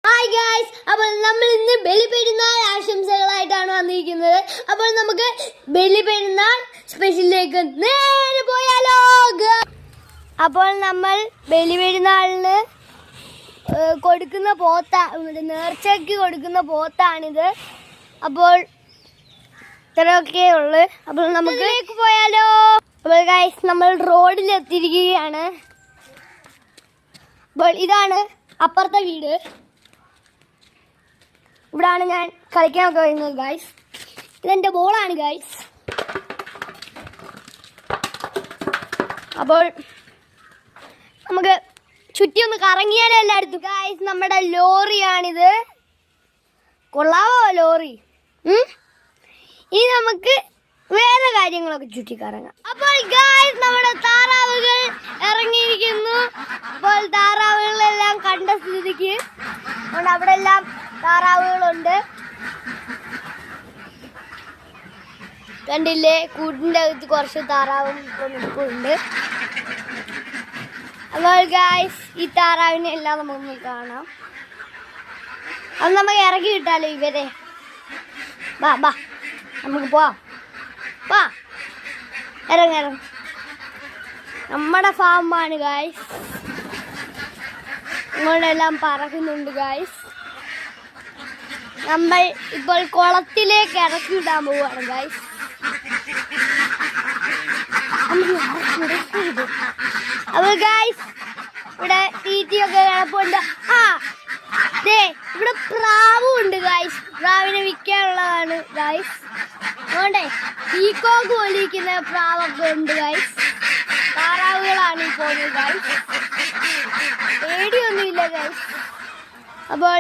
Hi guys, അപ്പോൾ നമ്മൾ ഇന്ന് ബലിപെരുന്നാൾ ആശംസകളായിട്ടാണ് വന്നിരിക്കുന്നത്. അപ്പോൾ നമുക്ക് ബലിപെരുന്നാൾ സ്പെഷ്യലിലേക്ക് നേരെ പോയാലോ. അപ്പോൾ നമ്മൾ ബലിപെരുന്നാളിന് കൊടുക്കുന്ന നേർച്ചയ്ക്ക് കൊടുക്കുന്ന പോത്താണിത്. അപ്പോൾ ഇത്രയൊക്കെ ഉള്ളു. അപ്പോൾ നമുക്ക് പോയാലോ. അപ്പോൾ ഗായ്സ്, നമ്മൾ റോഡിലെത്തിയിരിക്കുകയാണ്. അപ്പോൾ ഇതാണ് അപ്പുറത്തെ വീട്. ഇവിടാണ് ഞാൻ കളിക്കാനൊക്കെ വരുന്നത് ഗായ്സ്. ഇതെൻ്റെ ബോളാണ് ഗായ്സ്. അപ്പോൾ നമുക്ക് ചുറ്റി ഒന്ന് കറങ്ങിയാലോ എല്ലായിടത്തും. ഗായ്സ്, നമ്മുടെ ലോറിയാണിത്. കൊള്ളാവോ ലോറി? ഇനി നമുക്ക് വേറെ കാര്യങ്ങളൊക്കെ ചുറ്റി കറങ്ങാം. അപ്പോൾ ഗായ്സ്, നമ്മുടെ താറാവുകൾ ഇറങ്ങിയിരിക്കുന്നു. അപ്പോൾ താറാവുകളെല്ലാം കണ്ട സ്ഥിതിക്ക് അവിടെ എല്ലാം താറാവുകളുണ്ട്. കണ്ടില്ലേ, കൂടിൻ്റെ അകത്ത് കുറച്ച് താറാവും നിൽക്കുന്നുണ്ട്. അപ്പോൾ ഗായ്സ്, ഈ താറാവിനെ എല്ലാം നമുക്കൊന്ന് കാണാം. അത് നമുക്ക് ഇറക്കി കിട്ടാലോ ഇവരെ. ബാ ബാ, നമുക്ക് പോവാം. വാ, ഇറങ്ങ. നമ്മുടെ ഫാമാണ് ഗായ്സ്. ഇങ്ങോട്ടെല്ലാം പറക്കുന്നുണ്ട് ഗായ്സ്. നമ്മൾ ഇപ്പോൾ കുളത്തിലേക്ക് ഇറക്കി വിടാൻ പോവുകയാണ് ഗായ്സ്. അപ്പോൾ ഗായ്സ്, ഇവിടെ തീറ്റിയൊക്കെ കിടപ്പുണ്ട്. ഇവിടെ പ്രാവും ഉണ്ട് ഗായ്സ്. പ്രാവിനെ വിൽക്കാനുള്ളതാണ് ഗായ്സ്. അതുകൊണ്ടേ പീക്കോക്ക് പോലിരിക്കുന്ന പ്രാവൊക്കെ ഉണ്ട് ഗായ്സ്. താറാവുകളാണ് ഈ പോകുന്നത് ഗായ്സ്. പേടിയൊന്നുമില്ല ഗായ്സ്. അപ്പോൾ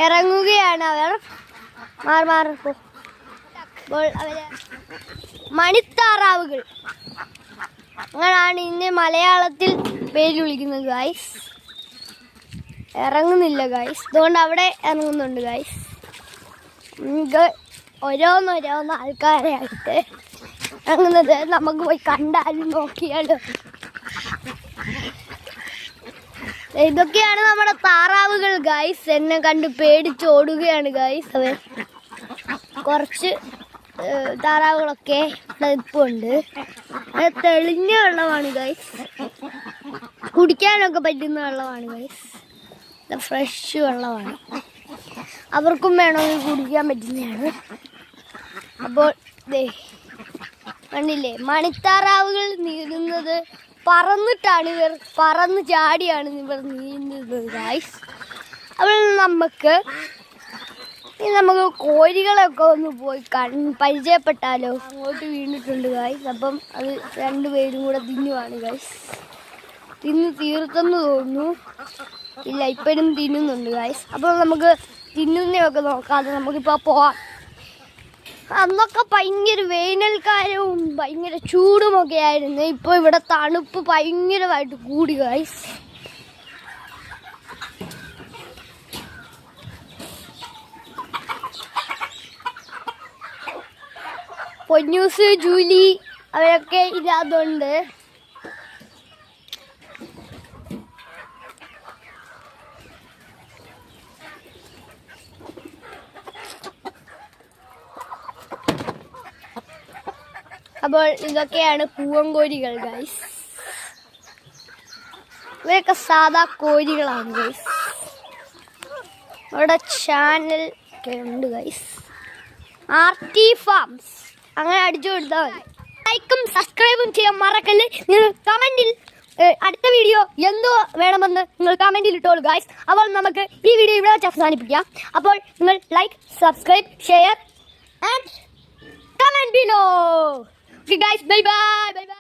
ഇറങ്ങുകയാണ് അവർ. മാറിപ്പോ. അപ്പോൾ അവര് മണിത്താറാവുകൾ അങ്ങനെയാണ് ഇന്ന് മലയാളത്തിൽ പേര് വിളിക്കുന്നത് ഗായ്സ്. ഇറങ്ങുന്നില്ല ഗായ്സ്, അതുകൊണ്ട് അവിടെ ഇറങ്ങുന്നുണ്ട് ഗായ്സ്. ഓരോന്നോരോന്ന് ആൾക്കാരെ ആയിട്ട് ഇറങ്ങുന്നത് നമുക്ക് പോയി കണ്ടാലും നോക്കിയാലോ. ഇതൊക്കെയാണ് നമ്മുടെ താറാവുകൾ ഗായ്സ്. എന്നെ കണ്ട് പേടിച്ചോടുകയാണ് ഗായ്സ്. അവൻ കുറച്ച് താറാവുകളൊക്കെ ഇപ്പുണ്ട്. അത് തെളിഞ്ഞ വെള്ളമാണ് ഗായ്സ്. കുടിക്കാനൊക്കെ പറ്റുന്ന വെള്ളമാണ് ഗായ്സ്. ഫ്രഷ് വെള്ളമാണ്. അവർക്കും വേണമെങ്കിൽ കുടിക്കാൻ പറ്റുന്നതാണ്. അപ്പോൾ കണ്ടില്ലേ, മണിത്താറാവുകൾ നീങ്ങുന്നത് പറന്നിട്ടാണ്. പറന്ന് ചാടിയാണ് ഇവർ നീങ്ങുന്നത് ഗായ്സ്. അപ്പോൾ നമുക്ക് കോഴികളൊക്കെ ഒന്ന് പോയി പരിചയപ്പെട്ടാലോ. അങ്ങോട്ട് വീണിട്ടുണ്ട് ഗായ്സ്. അപ്പം അത് രണ്ടുപേരും കൂടെ തിന്നുവാണ് ഗായ്സ്. തിന്ന് തീർത്തെന്ന് തോന്നുന്നു. ഇല്ല, ഇപ്പോഴും തിന്നുന്നുണ്ട് ഗായ്സ്. അപ്പോൾ നമുക്ക് തിന്നുന്നതൊക്കെ നോക്കാതെ നമുക്കിപ്പോൾ പോവാം. അന്നൊക്കെ ഭയങ്കര വേനൽക്കാലവും ഭയങ്കര ചൂടുമൊക്കെ ആയിരുന്നു. ഇപ്പോൾ ഇവിടെ തണുപ്പ് ഭയങ്കരമായിട്ട് കൂടി ഗായ്സ്. പൊന്നൂസ്, ജൂലി അവരൊക്കെ ഇല്ലാതുണ്ട്. അപ്പോൾ ഇതൊക്കെയാണ് പൂവൻകോഴികൾ ഗൈസ്. ഇവരൊക്കെ സാധാ കോഴികളാണ് ഗൈസ്. അവിടെ ചാനൽ ഒക്കെ ഉണ്ട് ഗൈസ്. RT ഫാംസ് അങ്ങനെ അടിച്ചു കൊടുത്താൽ മതി. ലൈക്കും സബ്സ്ക്രൈബും ചെയ്യാൻ മറക്കല്ലേ. നിങ്ങൾ കമൻറ്റിൽ അടുത്ത വീഡിയോ എന്തോ വേണമെന്ന് നിങ്ങൾ കമൻറ്റിൽ ഇട്ടോളൂ ഗൈസ്. അപ്പോൾ നമുക്ക് ഈ വീഡിയോ ഇവിടെ വെച്ച് അവസാനിപ്പിക്കാം. അപ്പോൾ നിങ്ങൾ like, subscribe, share and comment below. Okay guys, bye bye.